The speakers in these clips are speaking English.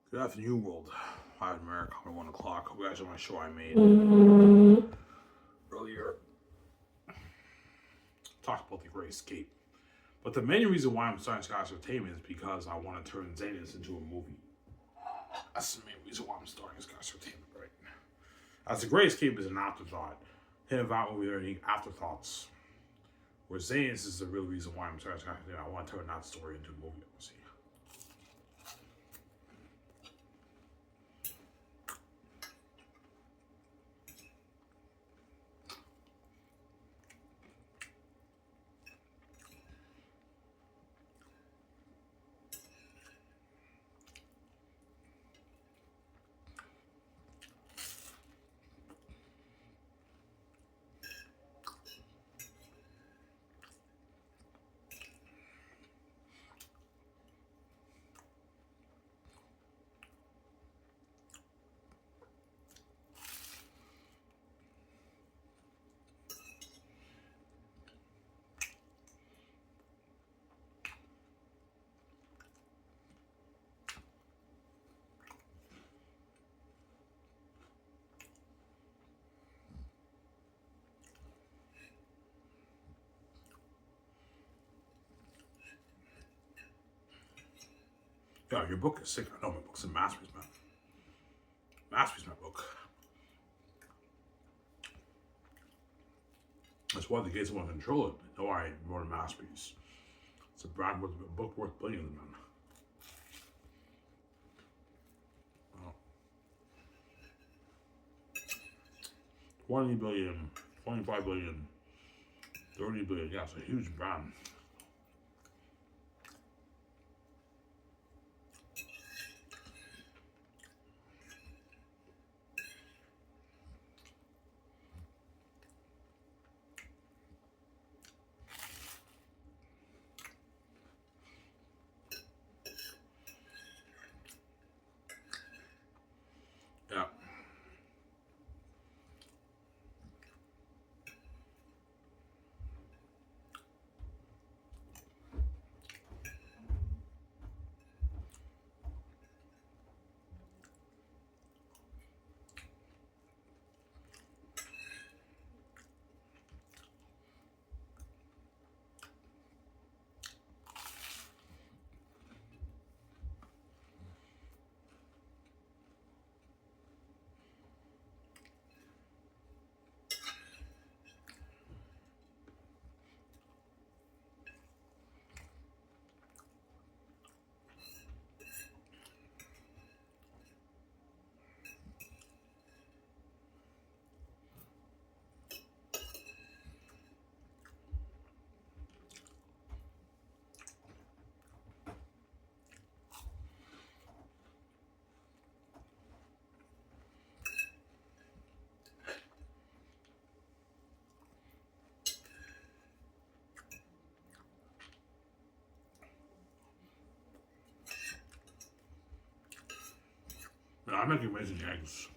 Good afternoon, world. Hi, America. At 1 o'clock. Hope you guys are my show I made earlier. Talked about the Great Escape. But the main reason why I'm starting Sky's Entertainment is because I want to turn Xanus into a movie. That's the main reason why I'm starting Sky's Entertainment right now. As the Great Escape is an afterthought, him about movie are afterthoughts. Where Xanus is the real reason why I'm starting Sky's Entertainment. I want to turn that story into a movie. See. Yo, your book is sick. I know my book's a masterpiece, man. Masterpiece, my book. That's why the gates want to control it. No, I wrote a masterpiece. It's a brand worth a book worth billions, man. Oh. 20 billion, 25 billion, 30 billion. Yeah, it's a huge brand. Yeah. I make amazing eggs.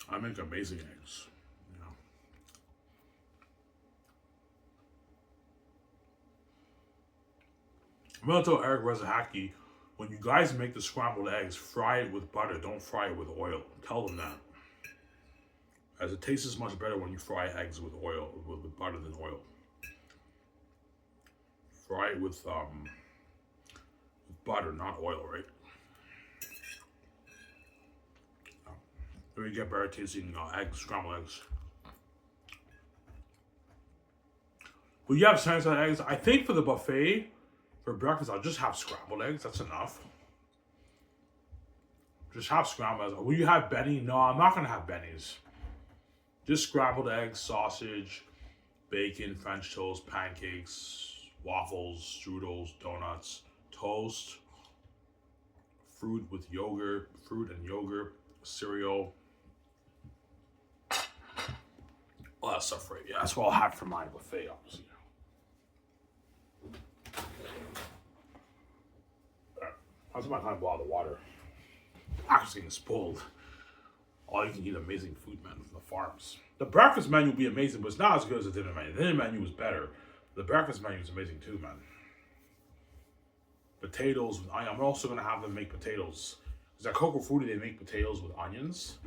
I make amazing eggs. You know. I'm gonna tell Eric Rezahaki, when you guys make the scrambled eggs, fry it with butter. Don't fry it with oil. Tell them that. As it tastes much better when you fry eggs with oil, with butter than oil. Fry it with butter, not oil, right? Then you get better tasting eggs, scrambled eggs. When you have sandwich eggs, I think for the buffet, for breakfast, I'll just have scrambled eggs. That's enough. Just have scrambled eggs. Will you have Benny? No, I'm not gonna have Benny's. Just scrambled eggs, sausage, bacon, French toast, pancakes, waffles, strudels, donuts, toast, fruit and yogurt, cereal. All that stuff, right? Yeah, that's what I'll have for my buffet, obviously. That's my time to boil the water. Actually, getting spoiled. All you can eat amazing food, man, from the farms. The breakfast menu will be amazing, but it's not as good as the dinner menu. The dinner menu is better. The breakfast menu is amazing too, man. Potatoes. I'm also gonna have them make potatoes. Because at Coco Frutti, they make potatoes with onions.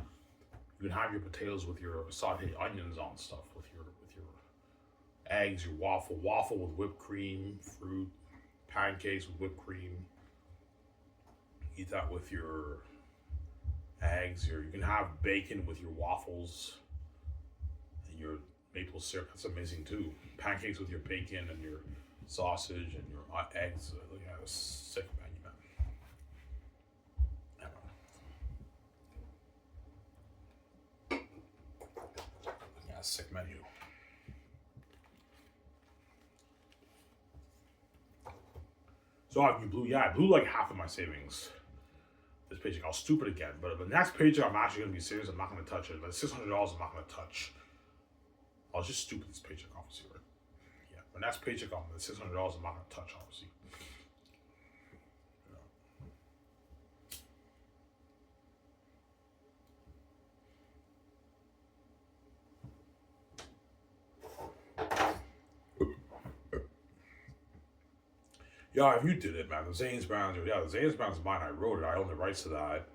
You can have your potatoes with your sauteed onions on stuff, with your eggs, your waffle with whipped cream, fruit, pancakes with whipped cream. Eat that with your eggs. You can have bacon with your waffles and your maple syrup. That's amazing too. Pancakes with your bacon and your sausage and your eggs. Look at this sick menu, man. Yeah, sick menu. So I blew, I blew like half of my savings this paycheck. I was stupid again, but the next paycheck I'm actually gonna be serious. I'm not gonna touch it. Like $600, I'm not gonna touch. I was just stupid this paycheck, obviously, right? Yeah, the next paycheck on the $600, I'm not gonna touch, obviously. Yeah, if you did it, man, the Zane's Brands, the Zane's Brands is mine. I wrote it. I own the rights to that.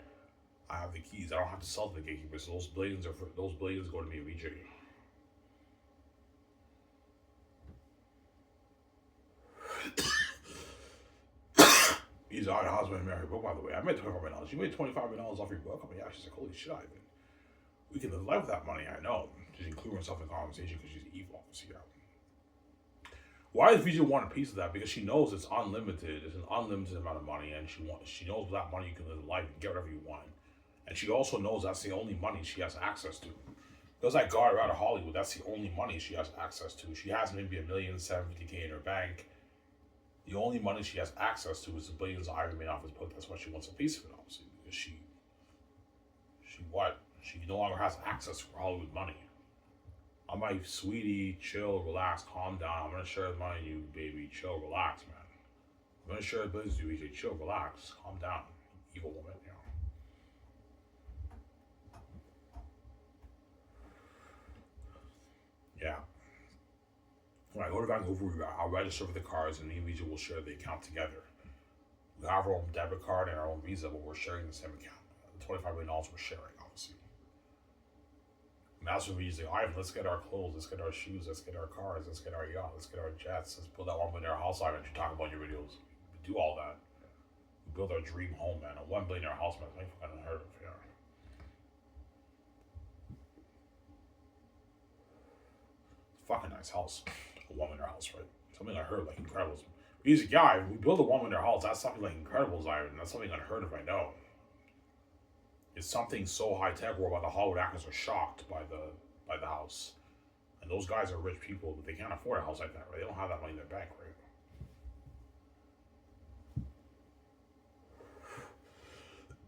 I have the keys. I don't have to sell to the gatekeepers. So those blades go to me, VJ. He's on a husband and married book, by the way. I made $25 million. You made $25 million off your book. I'm like, she's like, holy shit, Ivan. We can live life with that money, I know. She's including herself in the conversation because she's evil, obviously. Yeah. Why does VJ want a piece of that? Because she knows it's unlimited. It's an unlimited amount of money, and she knows with that money you can live life and get whatever you want. And she also knows that's the only money she has access to. Because I got her out of Hollywood, that's the only money she has access to. She has maybe $1,750,000 in her bank. The only money she has access to is the billions Ivan made off his book. That's why she wants a piece of it, obviously. Because she no longer has access to Hollywood money. I'm like, sweetie, chill, relax, calm down. I'm gonna share the money with you, baby. Chill, relax, man. I'm gonna share the business with you. You say, chill, relax, calm down, evil woman. You know. Yeah. When I go to Vancouver, I'll register for the cars, and me and Vija will share the account together. We have our own debit card and our own Visa, but we're sharing the same account. The $25 million we're sharing, obviously. And that's when we usually, Ivan, let's get our clothes, let's get our shoes, let's get our cars, let's get our yacht, let's get our jets, let's build that $1 million house, Ivan, you talk about in your videos. We do all that. We build our dream home, man. A $1 billion house, man. It's fucking unheard of, yeah. It's a fucking nice house. A $1 million house, right? Something unheard of, like Incredibles. He's a guy, we build a $1 million house, that's something like Incredibles, Ivan. That's something unheard of, I know. It's something so high tech where the Hollywood actors are shocked by the house. And those guys are rich people, but they can't afford a house like that, right? They don't have that money in their bank,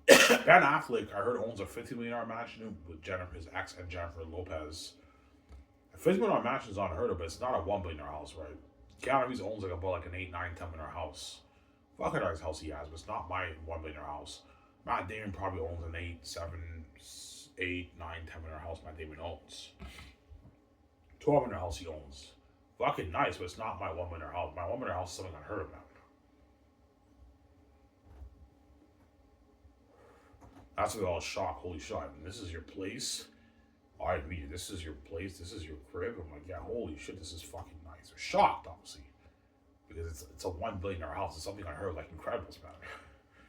right? Ben Affleck, I heard, owns a $50 million mansion with his ex and Jennifer Lopez. A $50 million mansion is unheard of, but it's not a $1 billion house, right? Keanu Reeves owns like about an $8, $9, $10 million house. Fucking nice house he has, but it's not my $1 billion house. Matt Damon probably owns an $8, $7, $8, $9, $10 million house Matt Damon owns. $12 million house he owns. Fucking nice, but it's not my $1 million house. My $1 million house is something unheard of, man. That's what I was shocked. Holy shit, I mean, this is your place? I mean, this is your place? This is your crib? I'm like, yeah, holy shit, this is fucking nice. They're shocked, obviously. Because it's a $1 billion house. It's something unheard of, like Incredibles, man.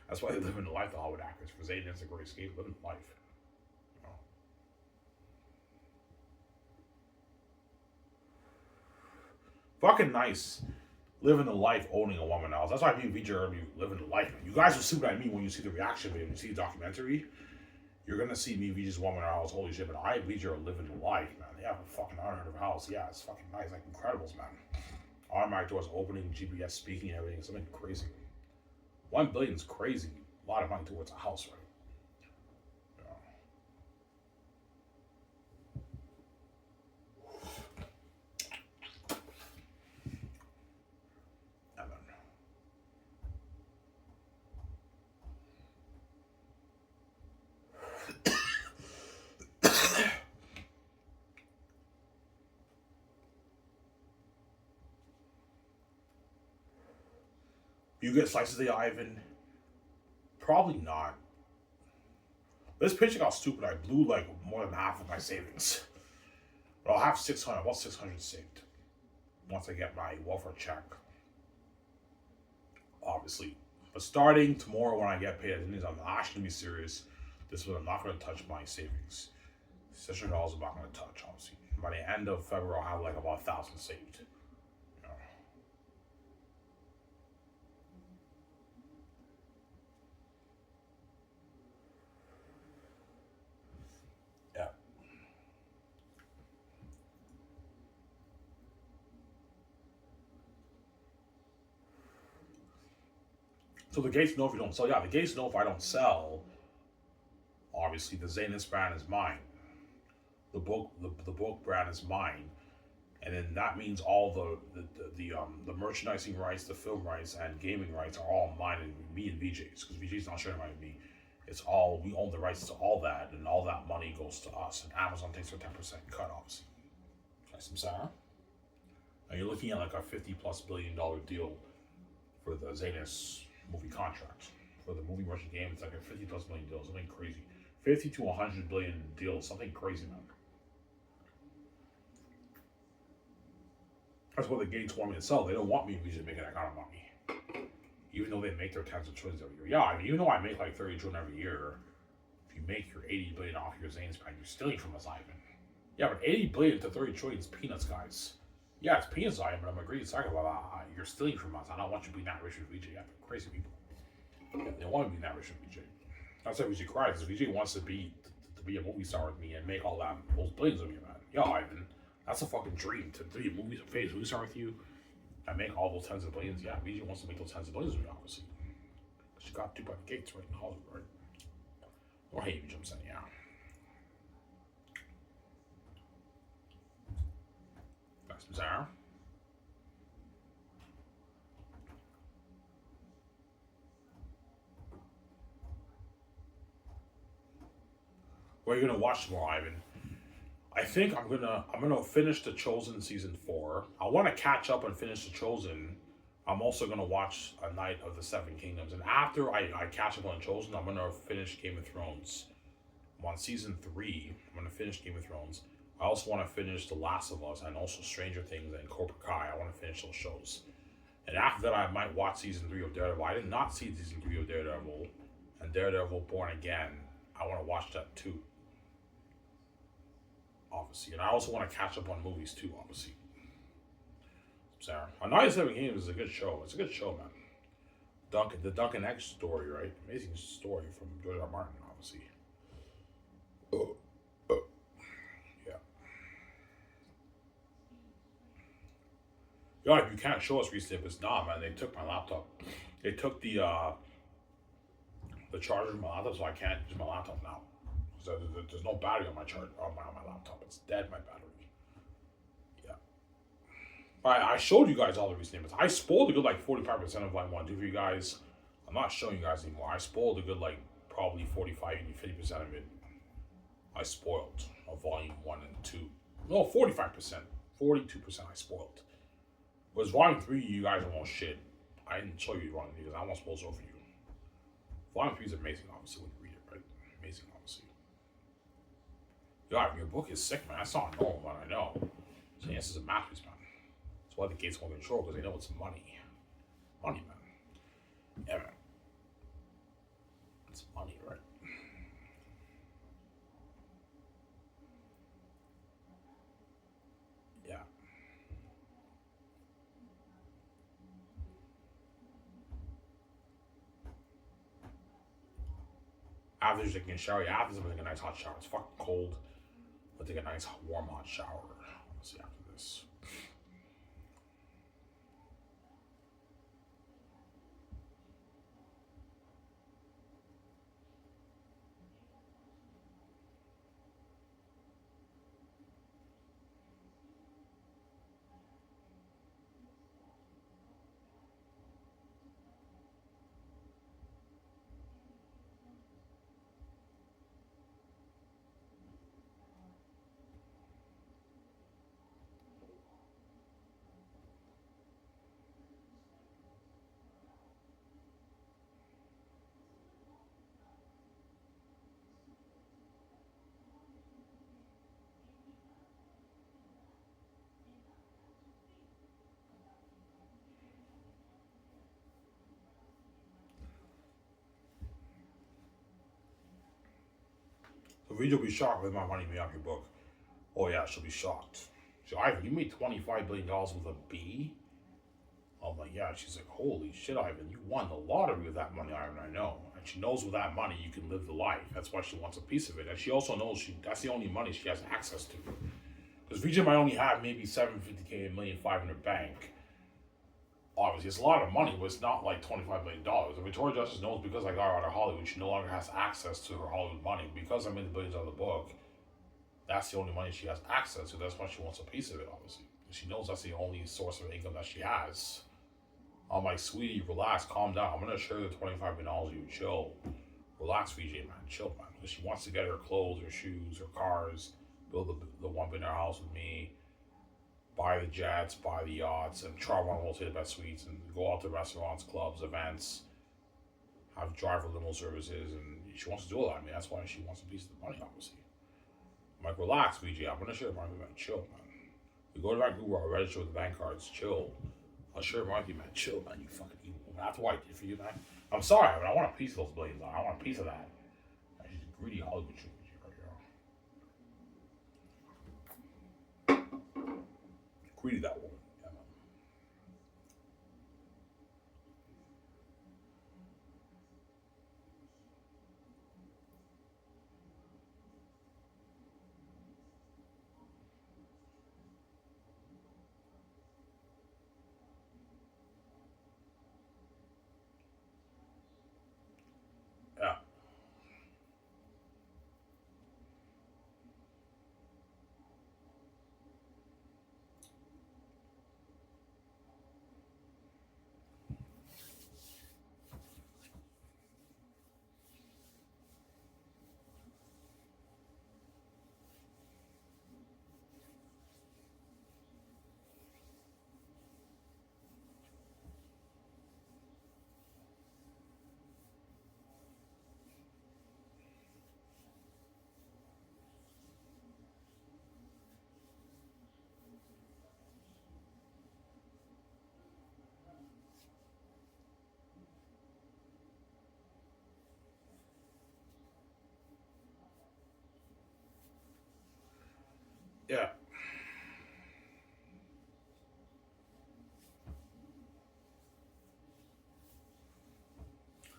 That's why they live in the life, the Hollywood actors. For Zayden, it's a great escape, living life. You know? Fucking nice. Living the life, owning a woman house. That's why me and VJ are living the life, man. You guys will see what I mean when you see the reaction video, when you see the documentary. You're gonna see me, VJ's woman house, holy shit, but I and VJ are living the life, man. They have a fucking unheard of house. Yeah, it's fucking nice, like Incredibles, man. Automatic doors opening, GPS speaking, everything. Something crazy. $1 billion is crazy. A lot of money towards a house, right? You get slices of the Ivan? Probably not. This paycheck got stupid. I blew like more than half of my savings. But I'll have 600, about 600 saved. Once I get my welfare check. Obviously. But starting tomorrow when I get paid, I'm actually gonna be serious. This one I'm not gonna touch my savings. $600 I'm not gonna touch, obviously. By the end of February I'll have like about 1,000 saved. You know. Yeah. So the gates know if you don't sell. Yeah, the gates know if I don't sell. Obviously, the Xanus brand is mine. The book brand is mine, and then that means all the merchandising rights, the film rights, and gaming rights are all mine and me and VJ's because VJ's not sharing mine with me. It's all we own the rights to all that, and all that money goes to us. And Amazon takes a 10% cut, obviously. Nice and Sarah. And you're looking at like a $50+ billion deal for the Xanus movie contract. For the movie merchant game, it's like a $50+ billion deal, something crazy. 50 to 100 billion deal, something crazy, man. That's what the gates want me to sell. They don't want me to make that kind of money. Even though they make their tens of trillions every year. Yeah, I mean, even though I make like 30 trillion every year, if you make your 80 billion off your Zane's brand, you're stealing from us, Ivan. Yeah, but 80 billion to 30 trillion is peanuts, guys. Yeah, it's peanuts, Ivan, but I'm agreeing to talk about that. You're stealing from us. I don't want you being that rich with VJ. Yeah, crazy people. Yeah, they want to be that rich with VJ. That's why VJ cries. VJ wants to be a movie star with me and make all those billions with me, man. Yo, Ivan, that's a fucking dream to be a movie star with you and make all those tens of billions. Yeah, VJ wants to make those tens of billions with me, obviously. She got two by the gates right in Hollywood, right? Or hey, VJ, I'm saying, yeah. That's bizarre. What are you gonna watch tomorrow, Ivan? I think I'm gonna finish The Chosen season 4. I want to catch up and finish The Chosen. I'm also gonna watch A Night of the Seven Kingdoms, and after I catch up on The Chosen, I'm gonna finish Game of Thrones. I'm on season 3. I'm gonna finish Game of Thrones. I also want to finish The Last of Us and also Stranger Things and Cobra Kai. I want to finish those shows, and after that, I might watch season 3 of Daredevil. I did not see season 3 of Daredevil, and Daredevil Born Again. I want to watch that too, obviously. And I also want to catch up on movies too, obviously. Sarah. A Night of Seven Kingdoms is a good show. It's a good show, man. The Duncan Egg story, right? Amazing story from George R. Martin, obviously. Yeah. Yeah, you can't show us resnippets. Nah, man, they took my laptop. They took the charger of my laptop, so I can't use my laptop now. There's no battery on my laptop. It's dead, my battery. Yeah. I showed you guys all the recent images. I spoiled a good like 45% of what I want to do for you guys. I'm not showing you guys anymore. I spoiled a good like probably 45, maybe 50% of it. I spoiled of volume 1 and 2. No, 45%. 42% I spoiled. Whereas volume 3, you guys are all shit. I didn't show you volume 3 because I won't spoil so for you. Volume 3 is amazing, obviously, when you read it, right? Amazing, obviously. God, your book is sick, man. I saw it normal, man. I know. So, yes, it's a masterpiece, man. That's why the gates won't control, because they know it's money. Money, man. Yeah, man. It's money, right? Yeah. After taking a shower, yeah, after taking a nice hot shower. It's fucking cold. I'll take a nice warm hot shower. Let's see after this. Vijay will be shocked with my money made off your book. Oh yeah, she'll be shocked. So Ivan, you made $25 billion with a B? I'm like, yeah. She's like, holy shit, Ivan, you won the lottery with that money, Ivan, I know. And she knows with that money you can live the life. That's why she wants a piece of it. And she also knows that's the only money she has access to. Because Vijay might only have maybe $750K, $1,500,000 in her bank. Obviously, it's a lot of money, but it's not like $25 million. And Victoria Justice knows because I got her out of Hollywood, she no longer has access to her Hollywood money. Because I made the billions out of the book, that's the only money she has access to. That's why she wants a piece of it, obviously. She knows that's the only source of income that she has. I'm like, sweetie, relax, calm down. I'm going to share the $25 million with you. Chill. Relax, VJ, man. Chill, man. Because she wants to get her clothes, her shoes, her cars, build the $1 billion house with me, buy the jets, buy the yachts, and travel on wholesale best suites, and go out to restaurants, clubs, events, have driver limo services, and she wants to do all that. I mean, that's why she wants a piece of the money, obviously. I'm like, relax, VJ. I'm going to share the money, man. Chill, man. We go to Vancouver, I'll register with the bank cards. Chill. I'll share my with you, man. Chill, man. You fucking evil. That's what I did for you, man. I'm sorry, but I want a piece of those billions. I want a piece of that. She's a greedy Hollywood chick right here. Greedy, that woman. Yeah, man. Yeah. Yeah.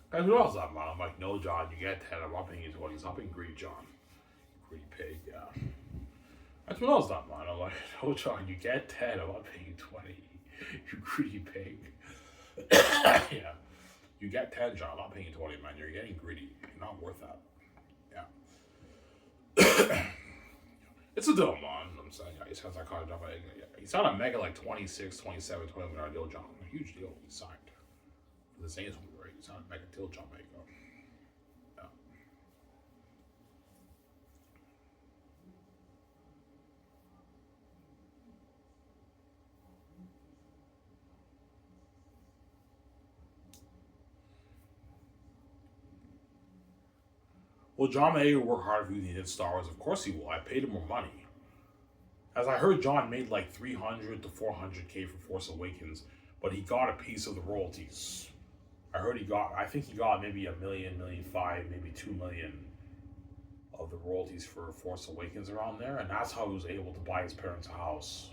Guys, what else up, man? I'm like, no, John, you get 10. I'm not paying you 20. Stop being greedy, John. Greedy pig, yeah. That's what else up, man. I'm like, no, John, you get 10. I'm not paying you 20. You greedy pig. Yeah. You get 10, John. I'm not paying you 20, man. You're getting greedy. You're not worth that. Yeah. It's a deal, man. I'm saying, yeah, he sounds like he signed a mega like 26, 27, $20 million deal, John. A huge deal he signed. For the Xanus movie, right? He signed a mega deal, John Mega. Yeah. Well, John Mayer will work hard for you than he did Star Wars. Of course he will. I paid him more money. As I heard, John made like 300 to 400K for Force Awakens, but he got a piece of the royalties. I think he got maybe $1 million, $1.5 million, maybe $2 million of the royalties for Force Awakens around there, and that's how he was able to buy his parents a house.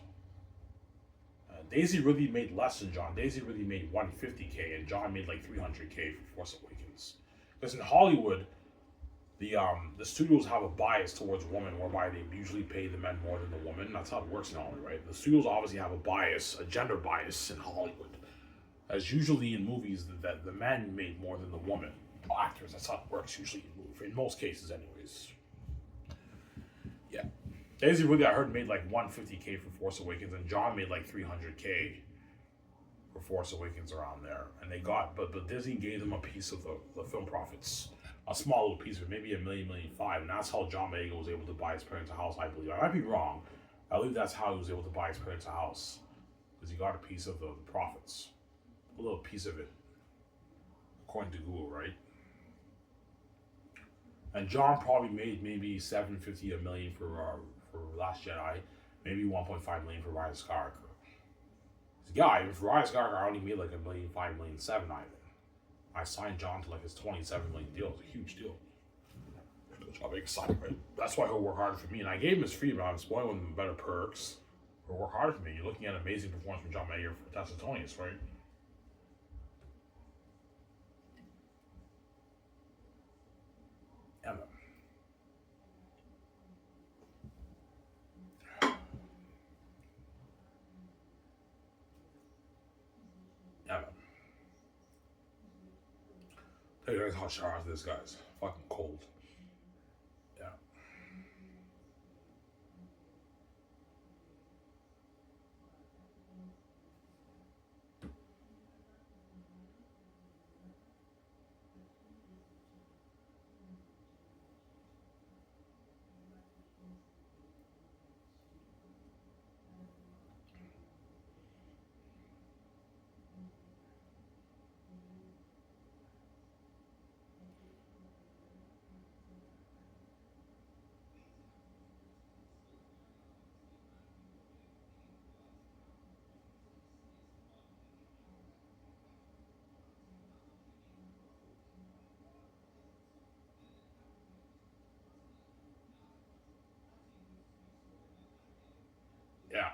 Daisy really made less than John. Daisy really made 150K, and John made like 300K for Force Awakens. Because in Hollywood, the studios have a bias towards women, whereby they usually pay the men more than the women. That's how it works in Hollywood, right? The studios obviously have a bias, a gender bias in Hollywood. As usually in movies, that the men made more than the women. Actors, that's how it works usually in most cases anyways. Yeah. Daisy really, I heard, made like 150K for Force Awakens, and John made like 300K for Force Awakens around there. And they got, but Disney gave them a piece of the film profits. A small little piece of it, maybe $1 million, $1.5 million, and that's how John Boyega was able to buy his parents a house, I believe. I might be wrong. I believe that's how he was able to buy his parents a house. Because he got a piece of the profits. A little piece of it. According to Google, right? And John probably made maybe $750, $1 million for Last Jedi, maybe $1.5 million for Rise of Skywalker. Yeah, even for Rise of Skywalker, I only made like $1.5 million, $1.7 million, I signed John to like his $27 million deal. It's a huge deal. I'll make exciting, right? That's why he'll work harder for me. And I gave him his freedom. I'm spoiling him better perks. He'll work harder for me. You're looking at an amazing performance from John Mayer for Tessitonius, right? Emma. Emma. Tell you guys how shower after this, guys. Fucking cold. Yeah. Yeah.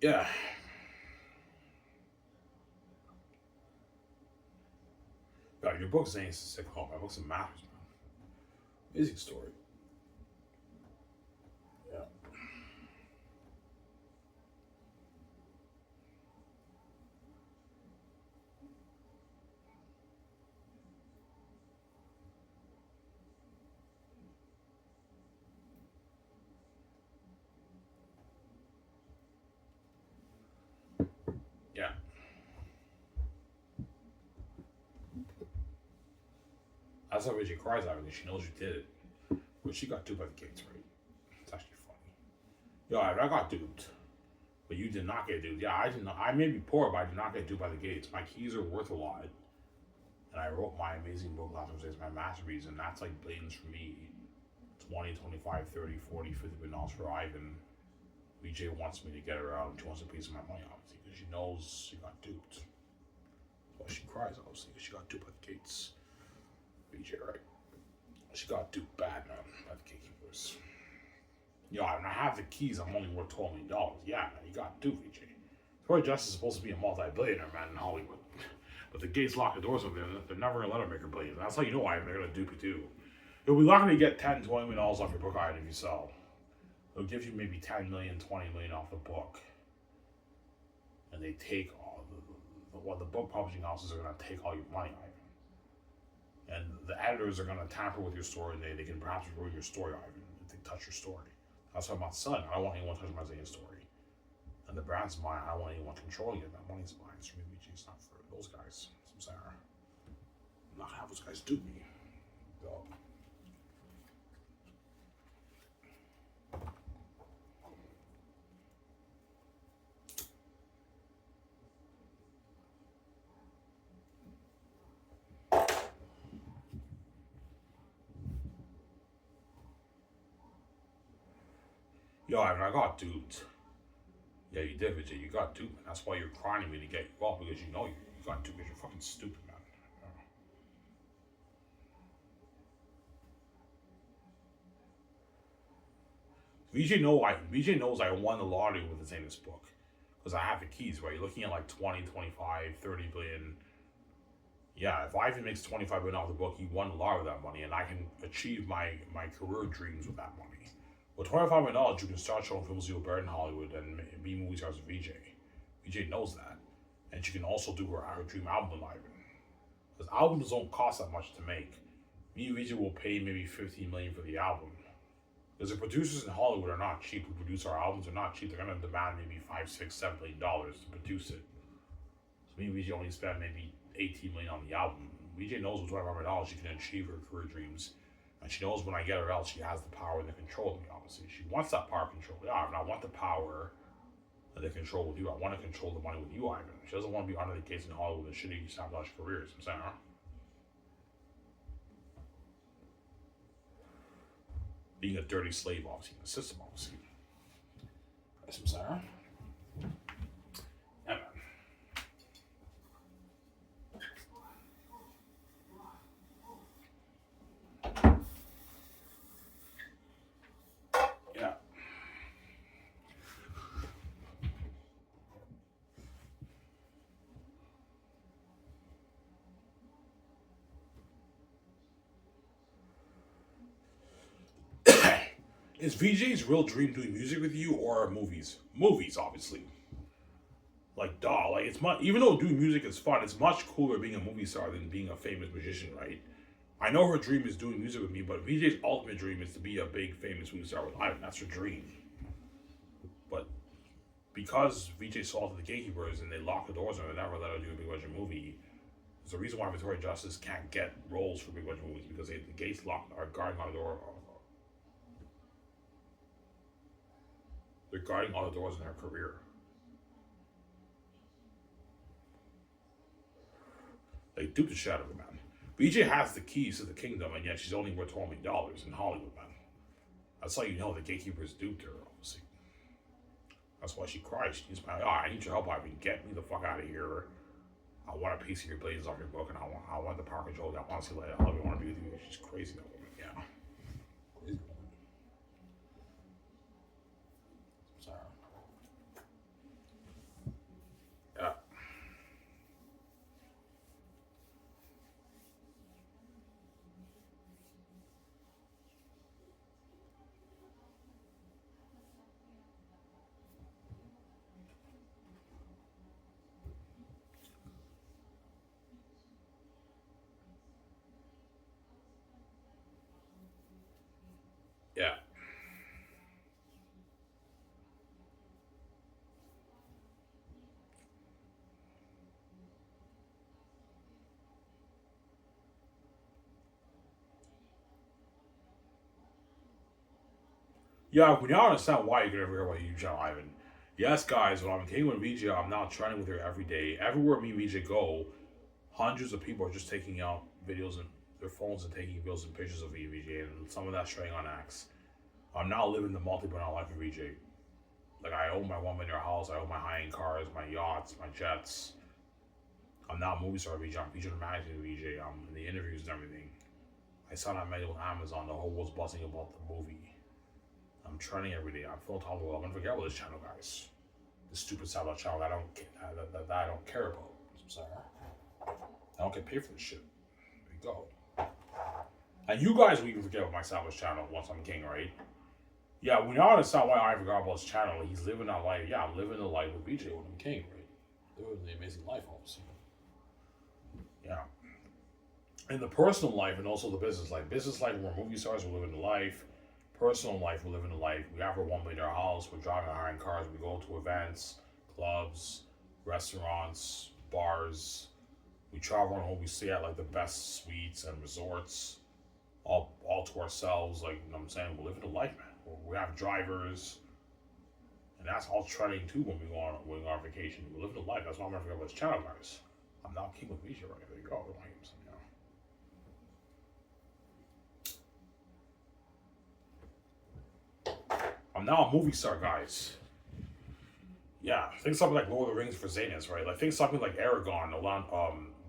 Yeah. God, your book's ain't sick home. My book's a matters, man. Amazing story. Yeah. Yeah. That's how Rachel cries out because she knows you did it. But she got duped by the gates, right? It's actually funny. Yo, I got duped. But you did not get duped. Yeah, I did not. I may be poor, but I did not get duped by the gates. My keys are worth a lot. And I wrote my amazing book last Wednesday, my masterpiece, and that's like blatants for me. 20, 25, 30, 40, 50 $50 for Ivan. BJ wants me to get her out and she wants a piece of my money, obviously, because she knows she got duped. Well, she cries, obviously, because she got duped by the gates. BJ, right? She got duped bad, man, by the gatekeepers. Yo, and I have the keys, I'm only worth $12 million. Yeah, man, you got duped, BJ. Troy Justice is supposed to be a multi-billionaire, man, in Hollywood. But the gates lock the doors on them. They're never going to let her make her billions. That's how you know why they're going to dupe you, too. You'll be lucky to get $10, $20 million off your book item if you sell. They'll give you maybe 10 million, 20 million off the book. And they take all the book publishing houses are going to take all your money. And the editors are going to tamper with your story. They can perhaps ruin your story, Ivan, if they touch your story. That's why I'm not selling. I don't want anyone touching my Xanus story. And the brand's mine. I don't want anyone controlling it. That money's mine. It's for me, it's not for those guys. I'm sorry. I'm not going to have those guys do me. Go. Yo, Ivan, I got duped. Yeah, you did, Vijay. You got duped, man. That's why you're crying me to get you off, because you know you got duped because you're fucking stupid, man. VJ knows I won the lottery with the Xanus book. Because I have the keys, right? You're looking at like 20, 25, 30 billion. Yeah, if Ivan makes 25 billion off the book, he won the lottery with that money, and I can achieve my career dreams with that money. With $25 million, you can start showing films you'll bear in Hollywood and be movie stars with VJ. VJ knows that. And she can also do her dream album with Ivan. Because albums don't cost that much to make. Me and VJ will pay maybe $15 million for the album. Because the producers in Hollywood are not cheap who produce our albums. They're not cheap. They're going to demand maybe $5, $6, $7 million to produce it. So me and VJ only spend maybe $18 million on the album. VJ knows with $25 million she can achieve her career dreams. And she knows when I get her out, she has the power and the control of me, obviously. She wants that power control. Yeah, and I want the power and the control with you. I want to control the money with you, Ivan. She doesn't want to be under the gates in Hollywood and shitty sabotage careers. I'm saying, huh? Being a dirty slave, obviously, in the system, obviously. That's what I'm saying, huh? Yeah, man. Yeah. Is VJ's real dream doing music with you or movies? Movies, obviously. Like, duh, like it's much. Even though doing music is fun, it's much cooler being a movie star than being a famous musician, right? I know her dream is doing music with me, but VJ's ultimate dream is to be a big famous movie star with Ivan. That's her dream. But because VJ sold to the gatekeepers and they locked the doors on her, never let her do a big budget movie. There's a reason why Victoria Justice can't get roles for big budget movies because the gates locked are guarding on the door. They're guarding all the doors in her career. They duped the shit out of her, man. BJ has the keys to the kingdom, and yet she's only worth $12 million in Hollywood, man. That's how you know the gatekeepers duped her, obviously. That's why she cries. She's like, oh, I need your help, Ivan. Get me the fuck out of here. I want a piece of your blades off your book, and I want the power control. I want to see like, I want to be with you. She's crazy, that woman. Yeah. Crazy woman. Sorry. Yeah. Yeah. Yeah, we now understand why you can never hear about you, John Ivan. Yes, guys, when I'm king with VJ, I'm now trending with her every day. Everywhere me and VJ go, hundreds of people are just taking out videos and their phones and taking videos and pictures of me and VJ, and some of that showing on X. I'm now living the multi-billion life of VJ. Like, I own my $1 million house, I own my high-end cars, my yachts, my jets. I'm now a movie star VJ, I'm featured in magazine VJ, I'm in the interviews and everything. I saw that made on Amazon, the whole world's buzzing about the movie. I'm trending every day. I'm full top of I'm gonna forget about this channel, guys. This stupid satellite channel that I don't care about. I'm sorry. I don't get paid for this shit. There you go. And you guys will even forget about my satellite channel once I'm king, right? Yeah, we now understand why I forgot about his channel. He's living that life. Yeah, I'm living the life with BJ when I'm king, right? Living the amazing life, obviously. Yeah. In the personal life and also the business life. Business life, we're movie stars, we're living the life. Personal life, we're living the life. We have our $1 million house, we're driving our own cars, we go to events, clubs, restaurants, bars. We travel and we stay at like the best suites and resorts, all to ourselves. Like, you know what I'm saying? We're living the life, man. We have drivers, and that's all trending too when we go on vacation. We're living the life. That's why I'm gonna forget about this channel, guys. I'm now king of Asia right there. You go. Like, I'm now a movie star, guys. Yeah, think something like Lord of the Rings for Xanus, right? Like, think something like Aragon,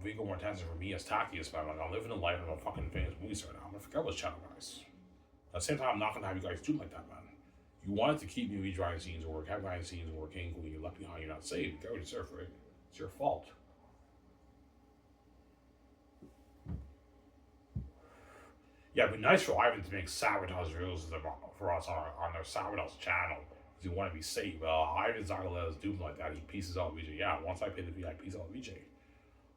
Viggo Mortensen for me as Takius, man. Like, I'm living a life and I'm a fucking famous movie star now. I'm gonna forget what's channel, guys. At the same time, I'm not gonna have you guys do like that, man. You wanted to keep me redrawing scenes or have behind scenes or king queen. You're left behind. You're not saved. You already deserve, right? It's your fault. Yeah, it'd be nice for Ivan to make sabotage reels for us on their sabotage channel. Because we want to be safe. Ivan's not gonna let us do him like that. He pieces out VJ. Yeah, once I pay the fee, I piece out VJ.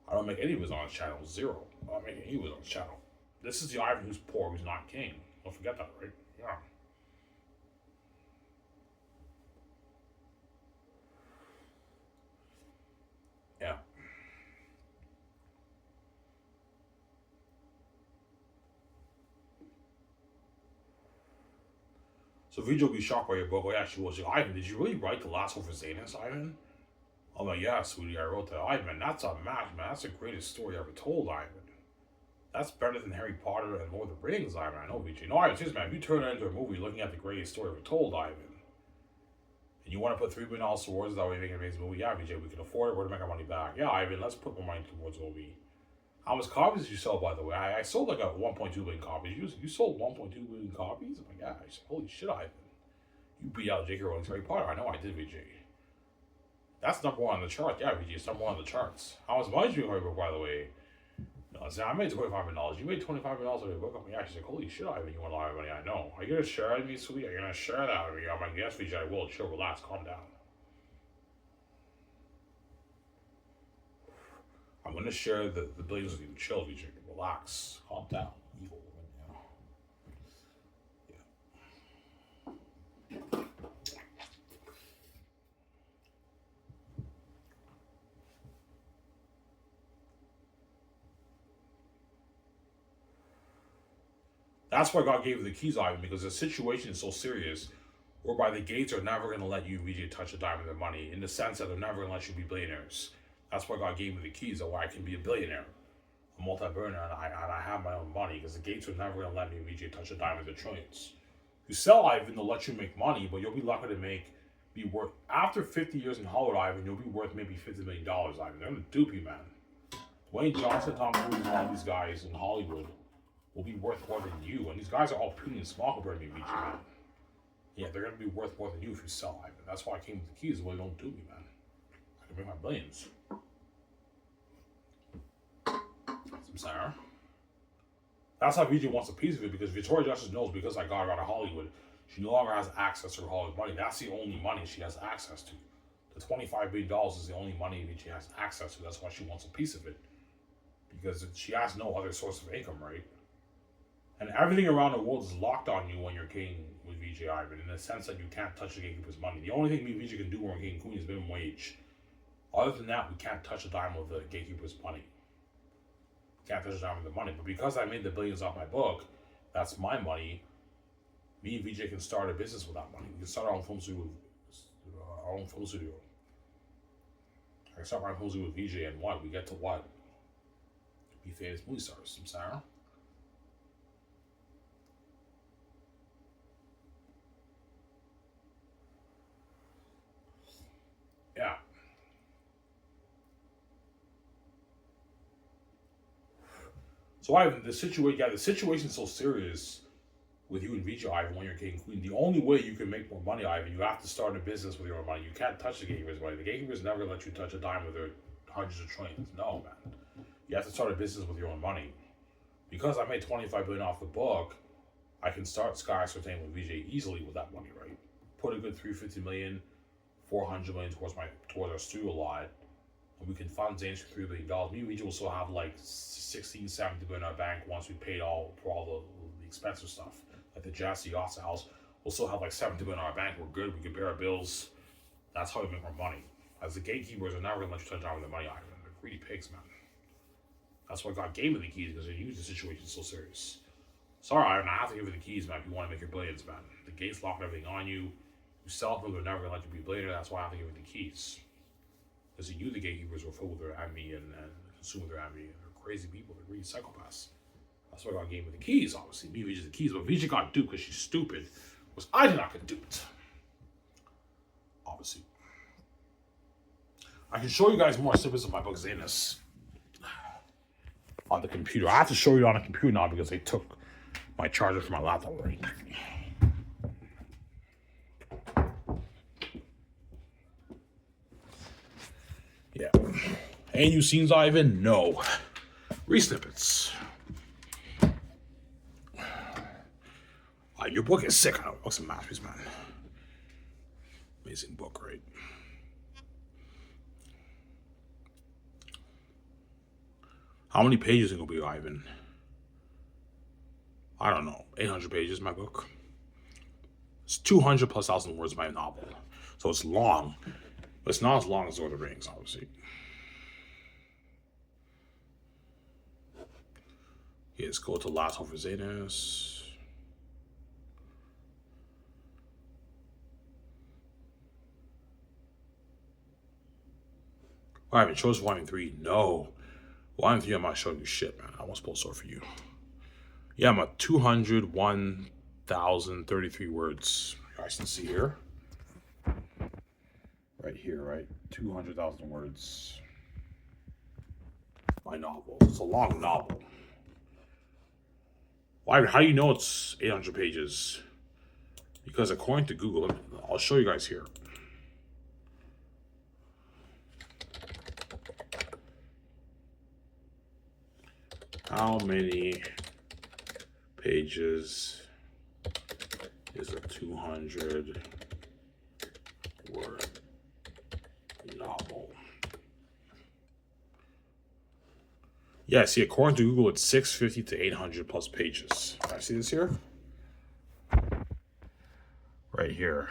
I don't make any videos on his channel. Zero. I don't make any videos on his channel. This is the Ivan who's poor, who's not king. Don't forget that, right? Yeah. Yeah. So VJ will be shocked by your book. Oh yeah, she was. Like, Ivan, did you really write the last one for Xanus, Ivan? I'm like, yeah, sweetie, I wrote that. Ivan, that's a match, man. That's the greatest story ever told, Ivan. That's better than Harry Potter and Lord of the Rings, Ivan. I know, VJ. No, Ivan, seriously, man, if you turn it into a movie looking at the greatest story ever told, Ivan, and you want to put $3 billion towards that way, make an amazing movie, yeah, VJ, we can afford it. We're to make our money back. Yeah, Ivan, let's put more money towards the movie. How much copies did you sell, by the way? I sold like a 1.2 million copies. You sold 1.2 million copies? I'm like, yeah. I said, holy shit, Ivan. You beat out J.K. Rowling's Harry Potter. I know I did, VJ. That's number one on the chart. Yeah, VJ, it's number one on the charts. How much money did you make, by the way? No, I said, I made $25 million. You made $25 million on your book. I'm like, yeah, she's like, holy shit, Ivan, you want a lot of money. I know. Are you going to share it with me, sweetie? Are you going to share that with me? I'm like, yes, VJ, I will. Chill, relax, calm down. I'm going to share the billions with you. Chill, VJ. Relax, calm down. Evil woman, yeah. That's why God gave you the keys, Ivan, because the situation is so serious whereby the gates are never going to let you VJ touch a dime of their money in the sense that they're never going to let you be billionaires. That's why God gave me the keys, so I can be a billionaire, a multi-billionaire, and I have my own money because the gates are never going to let me VJ touch a dime of their trillions. You sell Ivan, they'll let you make money, but you'll be lucky to be worth, after 50 years in Hollywood, Ivan, you'll be worth maybe $50 million, Ivan. They're going to dupe you, man. Dwayne Johnson, Tom Cruise, and all these guys in Hollywood will be worth more than you. And these guys are all puny and small compared to me, VJ, man. Yeah, they're going to be worth more than you if you sell Ivan. That's why I came with the keys. Well, you don't do me, man. I can make my billions. Some Sarah. That's how VJ wants a piece of it because Victoria Justice knows because I got her out of Hollywood, she no longer has access to her Hollywood money. That's the only money she has access to. The $25 billion is the only money VJ has access to. That's why she wants a piece of it. Because she has no other source of income, right? And everything around the world is locked on you when you're king with VJ Ivan, in the sense that you can't touch the gatekeeper's money. The only thing me and VJ can do when we're king and queen is minimum wage. Other than that, we can't touch a dime of the gatekeeper's money. Can't touch a dime of the money. But because I made the billions off my book, that's my money. Me and VJ can start a business with that money. We can start our own film studio. I can start my own film studio with VJ, and what? We get to what? Be famous movie stars. Some Sarah. Yeah. So Ivan, the situation's so serious with you and VJ, Ivan, when you're king and queen. The only way you can make more money, Ivan, you have to start a business with your own money. You can't touch the gatekeeper's money. The gatekeeper's never gonna let you touch a dime with their hundreds of trillions. No, man. You have to start a business with your own money. Because I made $25 billion off the book, I can start Sky Entertainment with VJ easily with that money, right? Put a good $350 million, $400 million towards our studio lot, and we can fund Xanus for $3 billion. Me and Regent will still have like 16, 17 billion in our bank once we paid for all the expensive stuff, like the jets, the yachts, the house. We'll still have like 17 billion in our bank. We're good. We can pay our bills. That's how we make more money. As the gatekeepers are never going to let you touch down with the money item. They're greedy pigs, man. That's why God gave me the keys, because they use the situation so serious. Sorry, I have to give you the keys, man, if you want to make your billions, man. The gates lock everything on you. You sell them, they're never going to let you be a billionaire. That's why I have to give you the keys. Because you, the gatekeepers, were filled with their envy and consumed with their envy. And they're crazy people. They're greedy psychopaths. That's why God gave me the keys, obviously. Me, Vijay, the keys. But Vijay got duped because she's stupid. Was I did not get duped. Obviously. I can show you guys more snippets of my book, Xanus, on the computer. I have to show you on a computer now because they took my charger from my laptop already. Yeah. Any new scenes, Ivan? No. Re-snippets. Your book is sick. I know. Some masterpiece, man. Amazing book, right? How many pages is it going to be, Ivan? I don't know. 800 pages, my book. It's 200 plus thousand words, my novel. So it's long. But it's not as long as Lord of the Rings, obviously. Okay, let's go to Last Hope for Xanus. I haven't chosen Volume 3. No. Volume 3, I'm not showing you shit, man. I won't spoil story for you. Yeah, I'm at 201,033 words. You guys can see here. Right here, right? 200,000 words. My novel. It's a long novel. Why? How do you know it's 800 pages? Because according to Google, I'll show you guys here. How many pages is a 200 word novel? Yeah, see, according to Google, it's 650 to 800 plus pages. Can I see this here? Right here.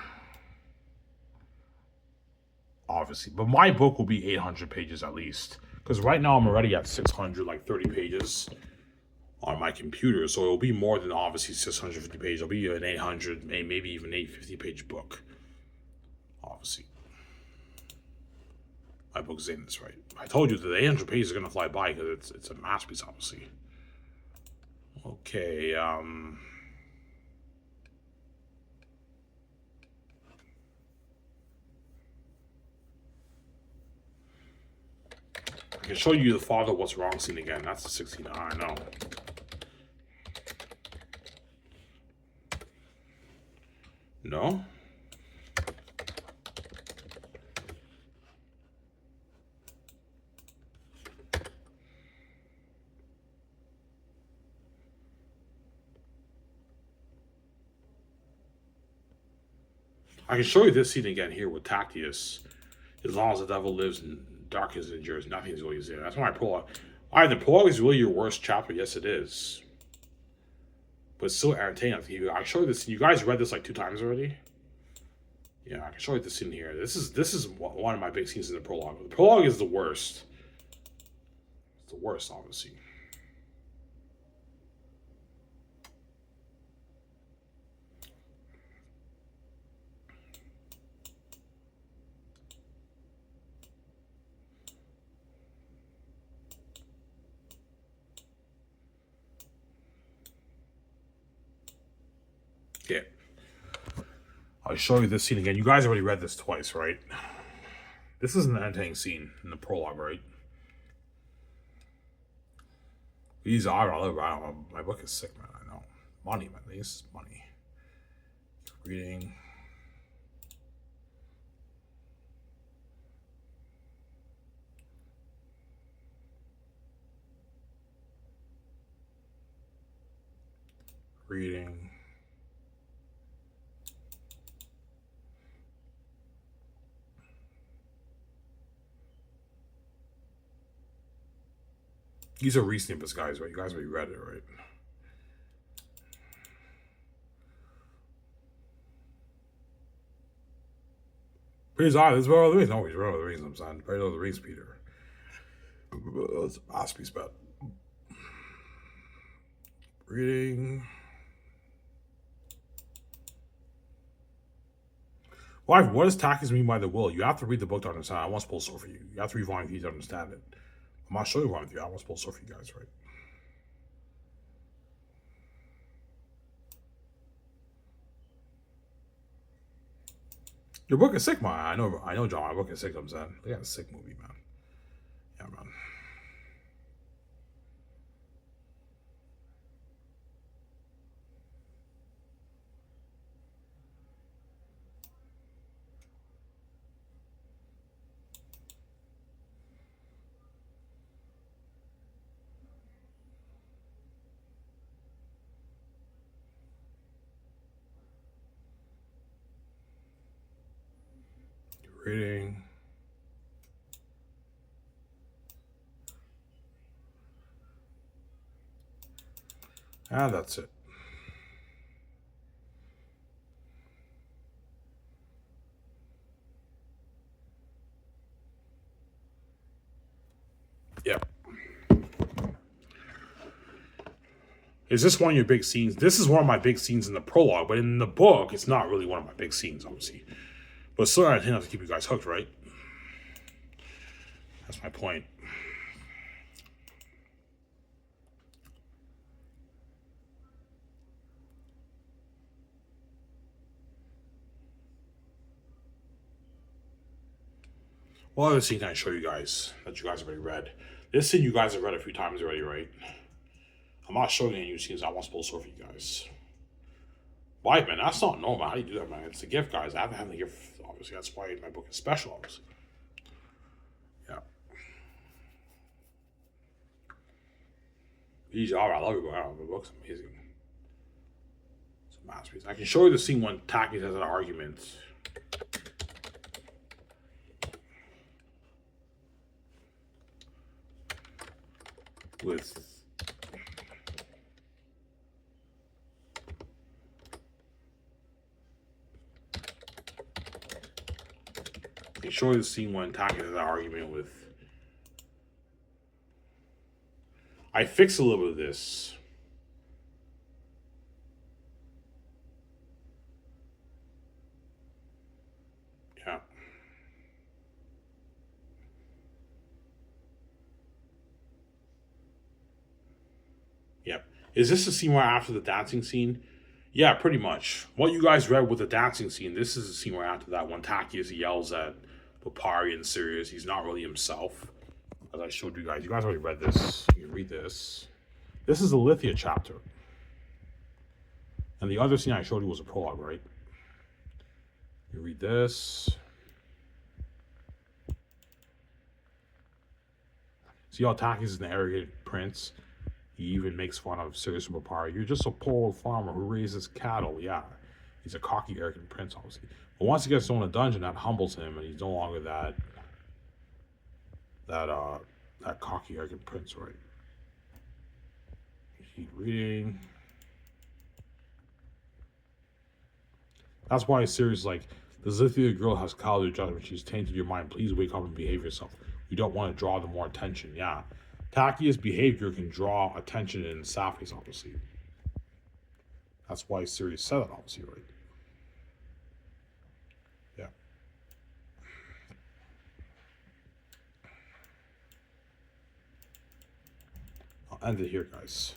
Obviously. But my book will be 800 pages at least. Because right now I'm already at 600, like 30 pages on my computer. So it'll be more than obviously 650 pages. It'll be an 800, maybe even 850 page book. Obviously. My book's in this, right? I told you that the 800 pages are going to fly by because it's a masterpiece, obviously. Okay, I can show you the Father What's Wrong scene again. That's the 16. I know. No? I can show you this scene again here with Tactius. As long as the devil lives and darkness endures, nothing is really there. That's why I prologue. Alright, the prologue is really your worst chapter. Yes, it is. But it's still entertaining. I can show you this. You guys read this like 2 times already? Yeah, I can show you this in here. This is one of my big scenes in the prologue. The prologue is the worst. It's the worst, obviously. Okay. I'll show you this scene again. You guys already read this twice, right? This is an entertaining scene in the prologue, right? These are all over. I don't know. My book is sick, man. I know. Money, man. This is money. Reading. Reading. These are re-snippets, guys, right? You guys already read it, right? Praise God, this is Lord of the Rings. No, he's Lord of the Rings, I'm saying. Praise Lord of the Rings, Peter. That's a masterpiece, bet. Reading. Why? What does tactics mean by the will? You have to read the book to understand. I won't spoil so for you. You have to read Volume 3 to understand it. I'm not showing you Volume 3. I won't spoil so for you guys, right? Your book is sick, man. I know, John. My book is sick, I'm saying. They got a sick movie, man. Yeah, man. Reading. And that's it. Yep. Is this one of your big scenes? This is one of my big scenes in the prologue, but in the book, it's not really one of my big scenes, obviously. But still, I think I have to keep you guys hooked, right? That's my point. What other scene can I show you guys that you guys already read? This scene you guys have read a few times already, right? I'm not showing any new scenes. I want to spoil for you guys. Why, man? That's not normal. How do you do that, man? It's a gift, guys. I have to have the gift, obviously. That's why my book is special, obviously. Yeah. Easy. All right, I love your book. The book's amazing. It's a masterpiece. I can show you the scene when Taki has an argument with show you the scene when Taki has an argument with. I fixed a little bit of this. Yeah. Yep. Is this the scene where after the dancing scene? Yeah, pretty much. What you guys read with the dancing scene, this is the scene where after that, when Taki yells at Papari and Sirius, he's not really himself. As I showed you guys. You guys already read this. You can read this. This is the Lithia chapter. And the other scene I showed you was a prologue, right? You read this. See how Taki's is an arrogant prince? He even makes fun of Sirius and Papari. You're just a poor old farmer who raises cattle. Yeah. He's a cocky, arrogant prince, obviously. But once he gets thrown in a dungeon, that humbles him, and he's no longer that cocky, arrogant prince, right? Keep reading. That's why Sirius like, the Lithia girl has clouded your judgment. She's tainted your mind. Please wake up and behave yourself. You don't want to draw the more attention. Yeah. Taki's behavior can draw attention in Sapphi's, obviously. That's why Sirius said it, obviously, right? Yeah. I'll end it here, guys.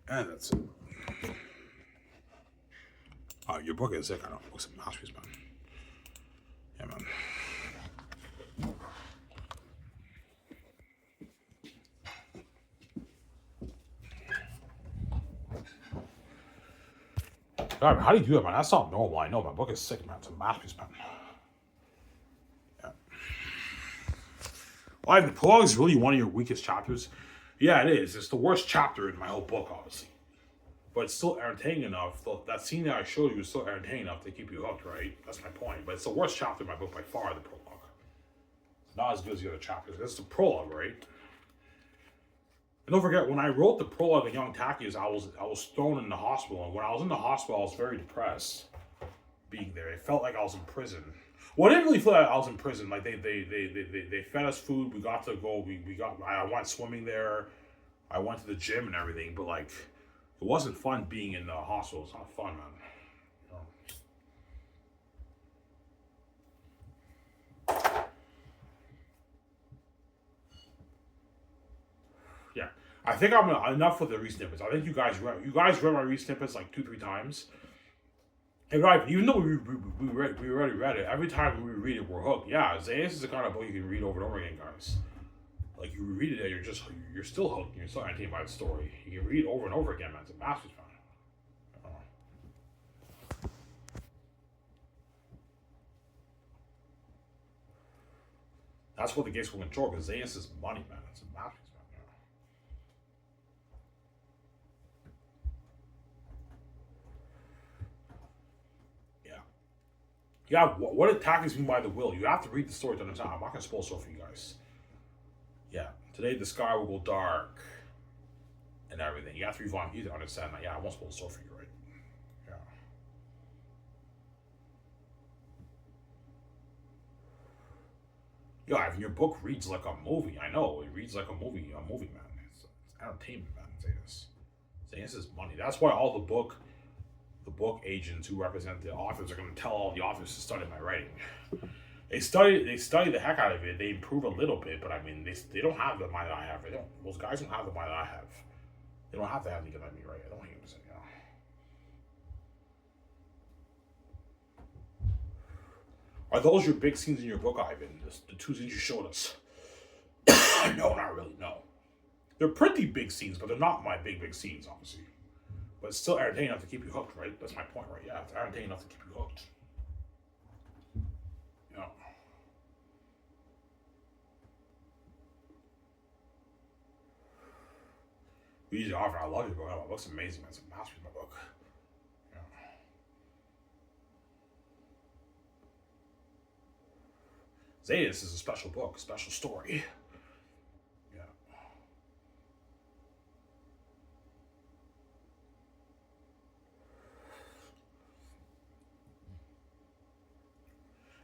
And that's it. Your book is sick. I know. Book's a masterpiece, man. Yeah, man. God, how do you do that, man? That's not normal. I know. My book is sick, man. It's a masterpiece, man. Yeah. Why, the prologue is really one of your weakest chapters. Yeah, it is. It's the worst chapter in my whole book, obviously. But it's still entertaining enough. That scene that I showed you is still entertaining enough to keep you hooked, right? That's my point. But it's the worst chapter in my book by far, the prologue. It's not as good as the other chapters. It's the prologue, right? And don't forget, when I wrote the prologue in Young Tackies, I was thrown in the hospital. And when I was in the hospital, I was very depressed being there. It felt like I was in prison. Well, I didn't really feel like I was in prison. Like they fed us food. We got to go. I went swimming there. I went to the gym and everything. But like, it wasn't fun being in the hospital. It's not fun, man. Yeah, I think I'm enough with the re-snippets. I think you guys read my re-snippets like 2-3 times. And right, even though we already read it, every time we read it, we're hooked. Yeah, Xanus is the kind of book you can read over and over again, guys. Like you read it, and you're still hooked. You're still entertained by the story. You can read it over and over again, man. It's a masterpiece, man. That's what the gates will control, because Xanus is money, man. It's a masterpiece, man. Yeah, what attacks me by the will? You have to read the story to understand. I'm not going to spoil stuff for you guys. Yeah, today the sky will go dark and everything. You have to read Von Hughes to understand that. Yeah, I won't spoil stuff for you, right? Yeah. Yeah, Ivan, your book reads like a movie. I know, it reads like a movie, man. It's entertainment, man. Xanus is money. That's why all the book agents who represent the authors are going to tell all the authors to study my writing. They study the heck out of it. They improve a little bit, but I mean, they don't have the mind that I have. Those guys don't have the mind that I have. They don't have to have to get at me, right? I don't hate them, you know. Are those your big scenes in your book, Ivan? The 2 scenes you showed us? No, not really. No, they're pretty big scenes, but they're not my big scenes, obviously. But it's still entertaining enough to keep you hooked, right? That's my point, right? Yeah, it's entertaining enough to keep you hooked. You know. Easy offer. I love your book. My book's amazing, man. It's a masterpiece, my book. Yeah. Xanus is a special book, a special story.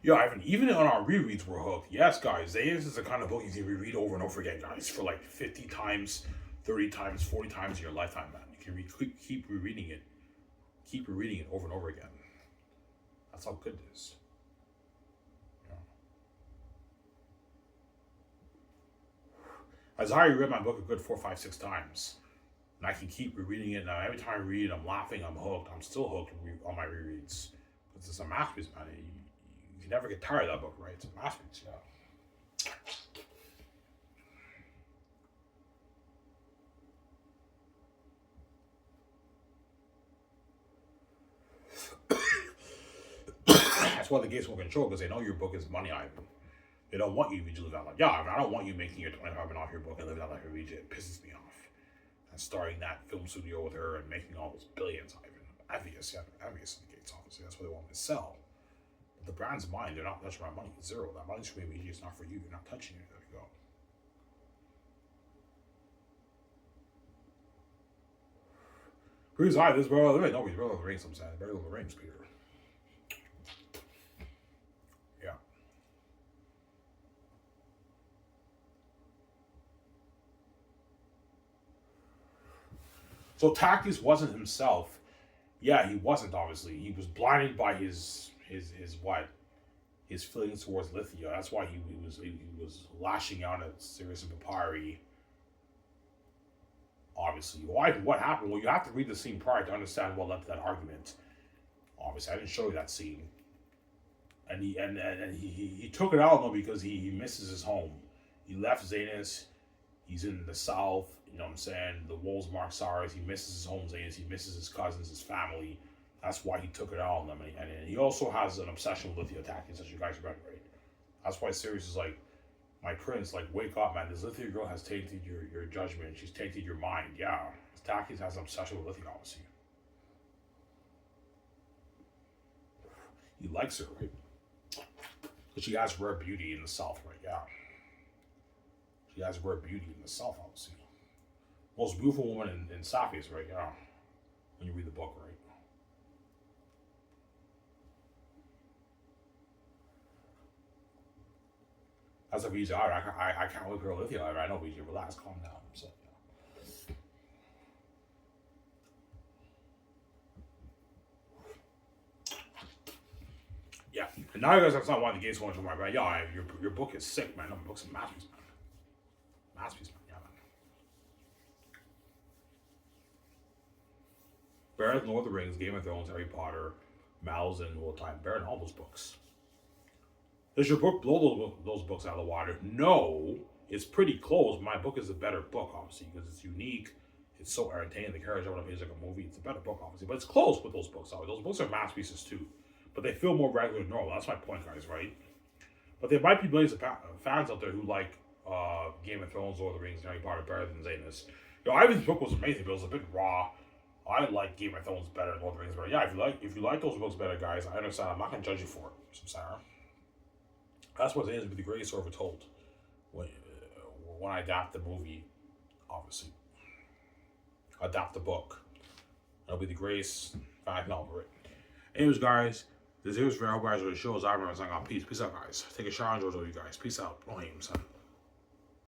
Yeah, Ivan, even on our rereads, we're hooked. Yes, guys, Xanus is the kind of book you can reread over and over again, guys, for like 50 times, 30 times, 40 times in your lifetime, man. You can keep rereading it. Keep rereading it over and over again. That's how good it is. Yeah. As I read my book a good 4, 5, 6 times. And I can keep rereading it. Now, every time I read it, I'm laughing, I'm hooked. I'm still hooked on my rereads. Because it's a masterpiece, man. You never get tired of that book, right? It's a masterpiece, yeah. That's why the gates won't control, because they know your book is money, Ivan. They don't want you to live that life. Yeah, I don't want you making your 25 off your book and living that life every day. It pisses me off. And starting that film studio with her and making all those billions, Ivan. Obvious in the gates, obviously. That's what they want me to sell. The brand's mine. They're not touching my money. It's zero. That money's for me. It's not for you. You're not touching it. There you go. Who's I? This brother of the ring. No, he's brother of the rings. I'm saying brother of the rings, Peter. Yeah. So Takis wasn't himself. Yeah, he wasn't. Obviously, he was blinded by his what? His feelings towards Lithia. That's why he was lashing out at Sirius and Papyri. Obviously, why? What happened? Well, you have to read the scene prior to understand what led to that argument. Obviously, I didn't show you that scene, and he took it out though because he misses his home. He left Xanus. He's in the south. You know what I'm saying? The wolves mark Saris. He misses his home, Xanus. He misses his cousins, his family. That's why he took it out on them. And he also has an obsession with Lithia Takis, as you guys read, right? That's why Sirius is like, my prince, like, wake up, man. This Lithia girl has tainted your judgment. She's tainted your mind. Yeah. Takis has an obsession with Lithia, obviously. He likes her, right? But she has rare beauty in the South, right? Yeah. She has rare beauty in the South, obviously. Most beautiful woman in Safis, right? Yeah. When you read the book, right? That's a VJ. I can't look her Lithia. I know VJ. Relax, calm down. So, yeah. And now you guys have not wanting to gain so much from my man. Yeah, your book is sick, man. Your book's a masterpiece, man. Masterpiece, man. Yeah, man. Baron, Lord of the Rings, Game of Thrones, Harry Potter, Malazan, Old Time Baron, all those books. Does your book blow those books out of the water? No, it's pretty close. My book is a better book, obviously, because it's unique. It's so entertaining. The characters are like a movie. It's a better book, obviously, but it's close with those books. Those books are masterpieces too, but they feel more regular than normal. That's my point, guys. Right? But there might be millions of fans out there who like Game of Thrones, Lord of the Rings, and Harry Potter better than Xanus. Ivan's book was amazing, but it was a bit raw. I like Game of Thrones better than Lord of the Rings. But yeah, if you like those books better, guys, I understand. I'm not gonna judge you for it. I'm sorry. That's what Xanus would be the greatest story ever told. When I adapt the movie, obviously. Adapt the book. It'll be the greatest fact novel written. Anyways, guys, this is for you guys with the show. I'm saying, peace. Peace out, guys. Take a shower and enjoy you guys. Peace out. No hate, son.